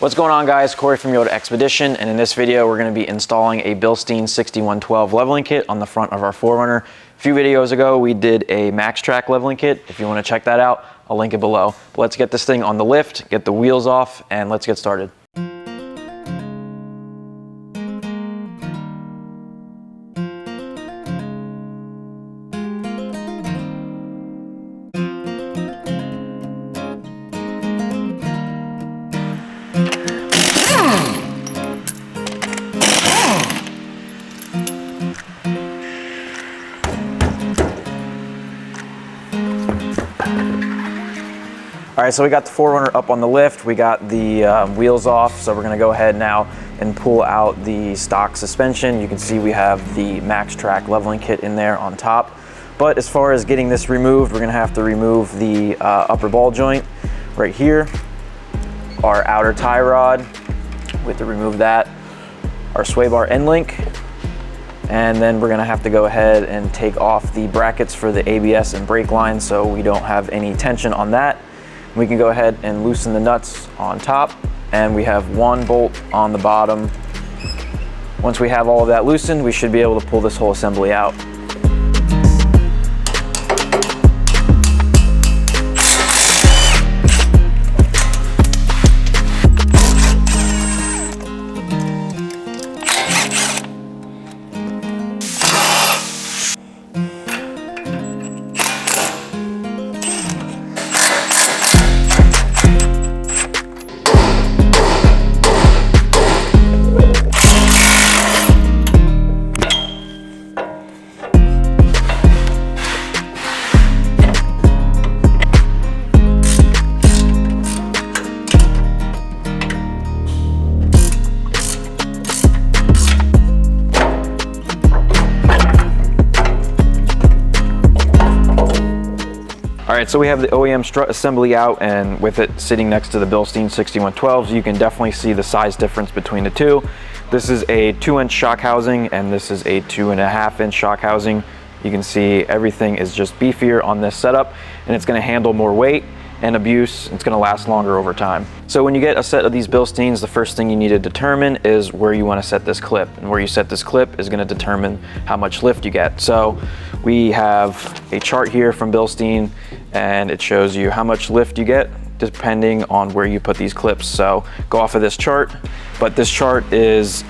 What's going on, guys? Corey from Yoda Expedition, and in this video we're going to be installing a Bilstein 6112 leveling kit on the front of our 4Runner. A few videos ago we did a max track leveling kit. If you want to check that out, I'll link it below. But let's get this thing on the lift, get the wheels off, and let's get started. All right, so we got the 4Runner up on the lift. We got the wheels off, so we're gonna go ahead now and pull out the stock suspension. You can see we have the max track leveling kit in there on top. But as far as getting this removed, we're gonna have to remove the upper ball joint right here, our outer tie rod, we have to remove that, our sway bar end link, and then we're gonna have to go ahead and take off the brackets for the ABS and brake line so we don't have any tension on that. We can go ahead and loosen the nuts on top, and we have one bolt on the bottom. Once we have all of that loosened, we should be able to pull this whole assembly out. All right, so we have the OEM strut assembly out, and with it sitting next to the Bilstein 6112s, you can definitely see the size difference between the two. This is a 2-inch shock housing, and this is a 2.5-inch shock housing. You can see everything is just beefier on this setup, and it's gonna handle more weight and abuse. It's gonna last longer over time. So when you get a set of these Bilsteins, the first thing you need to determine is where you wanna set this clip. And where you set this clip is gonna determine how much lift you get. So we have a chart here from Bilstein, and it shows you how much lift you get depending on where you put these clips. So go off of this chart, but this chart is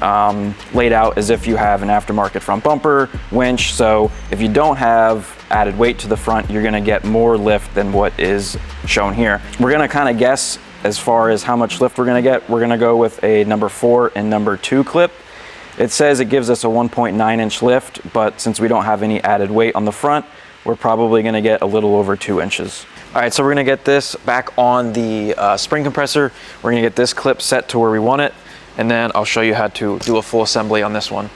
laid out as if you have an aftermarket front bumper, winch. So if you don't have added weight to the front, you're gonna get more lift than what is shown here. We're gonna kind of guess as far as how much lift we're gonna get. We're gonna go with a number 4 and number 2 clip. It says it gives us a 1.9-inch lift, but since we don't have any added weight on the front, we're probably gonna get a little over 2 inches. All right, so we're gonna get this back on the spring compressor. We're gonna get this clip set to where we want it, and then I'll show you how to do a full assembly on this one.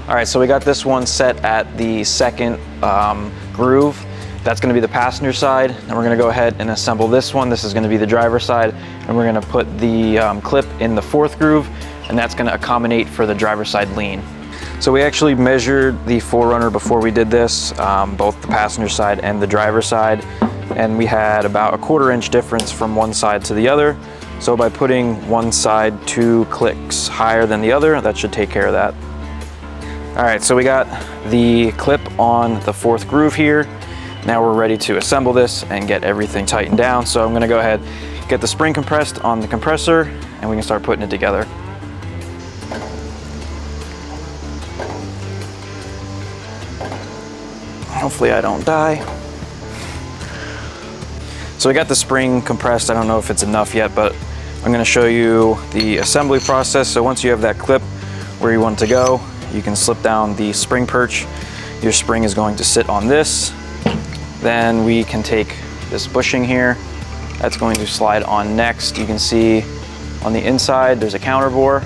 All right, so we got this one set at the second groove. That's gonna be the passenger side. And we're gonna go ahead and assemble this one. This is gonna be the driver's side. And we're gonna put the clip in the 4th groove, and that's gonna accommodate for the driver's side lean. So we actually measured the 4Runner before we did this, both the passenger side and the driver's side. And we had about a 1/4 inch difference from one side to the other. So by putting one side 2 clicks higher than the other, that should take care of that. All right, so we got the clip on the 4th groove here. Now we're ready to assemble this and get everything tightened down. So I'm gonna go ahead, get the spring compressed on the compressor, and we can start putting it together. Hopefully I don't die. So we got the spring compressed. I don't know if it's enough yet, but I'm gonna show you the assembly process. So once you have that clip where you want it to go, you can slip down the spring perch. Your spring is going to sit on this. Then we can take this bushing here. That's going to slide on next. You can see on the inside, there's a counter bore.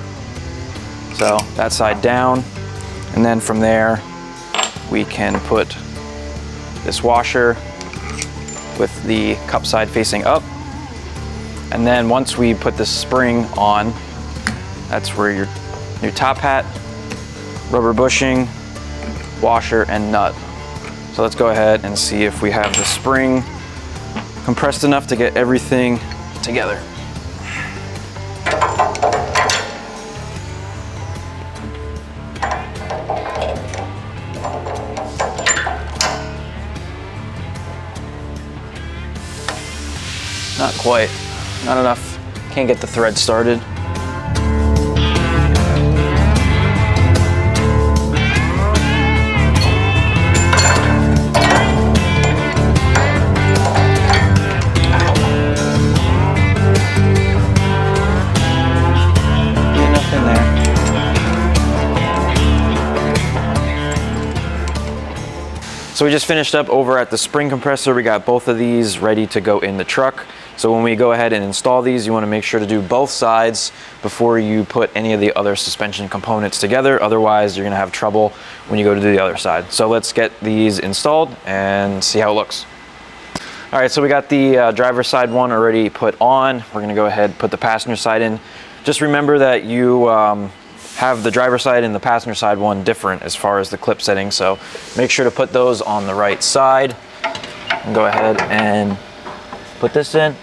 So that side down. And then from there, we can put this washer with the cup side facing up. And then once we put the spring on, that's where your new top hat, rubber bushing, washer, and nut. So let's go ahead and see if we have the spring compressed enough to get everything together. Not quite, not enough. Can't get the thread started. Nothing there. So we just finished up over at the spring compressor. We got both of these ready to go in the truck. So when we go ahead and install these, you want to make sure to do both sides before you put any of the other suspension components together. Otherwise, you're going to have trouble when you go to do the other side. So let's get these installed and see how it looks. All right, so we got the driver's side one already put on. We're going to go ahead and put the passenger side in. Just remember that you have the driver's side and the passenger side one different as far as the clip setting. So make sure to put those on the right side. And go ahead and put this in.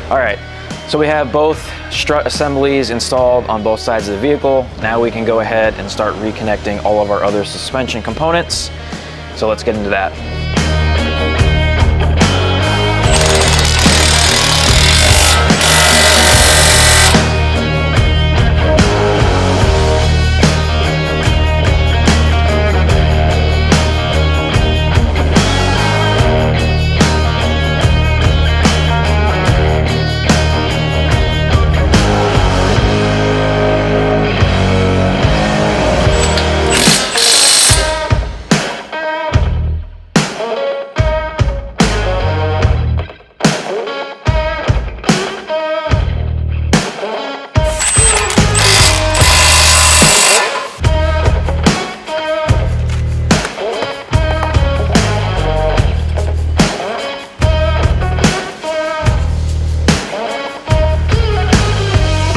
All right, so we have both strut assemblies installed on both sides of the vehicle. Now we can go ahead and start reconnecting all of our other suspension components. So let's get into that.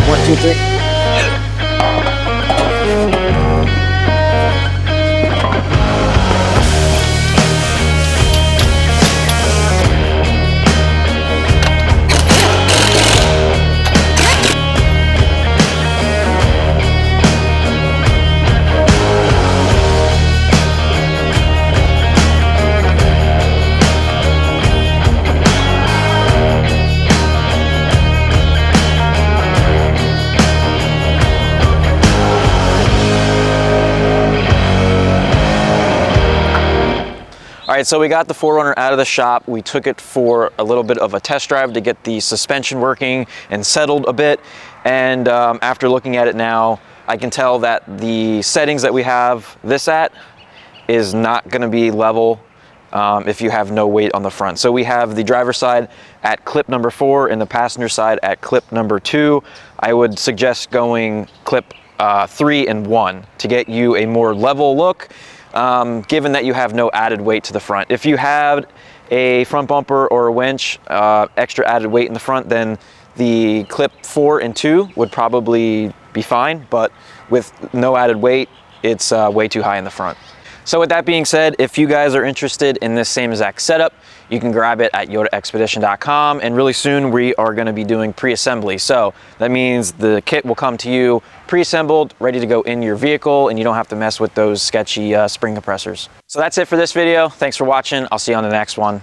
One, two, three. All right, so we got the 4Runner out of the shop. We took it for a little bit of a test drive to get the suspension working and settled a bit. And after looking at it now, I can tell that the settings that we have this at is not gonna be level if you have no weight on the front. So we have the driver's side at clip number 4 and the passenger side at clip number 2. I would suggest going clip 3 and 1 to get you a more level look. Given that you have no added weight to the front. If you had a front bumper or a winch, extra added weight in the front, then the clip 4 and 2 would probably be fine, but with no added weight, it's way too high in the front. So with that being said, if you guys are interested in this same exact setup, you can grab it at yodaexpedition.com, and really soon we are going to be doing pre-assembly. So that means the kit will come to you pre-assembled, ready to go in your vehicle, and you don't have to mess with those sketchy spring compressors. So that's it for this video. Thanks for watching. I'll see you on the next one.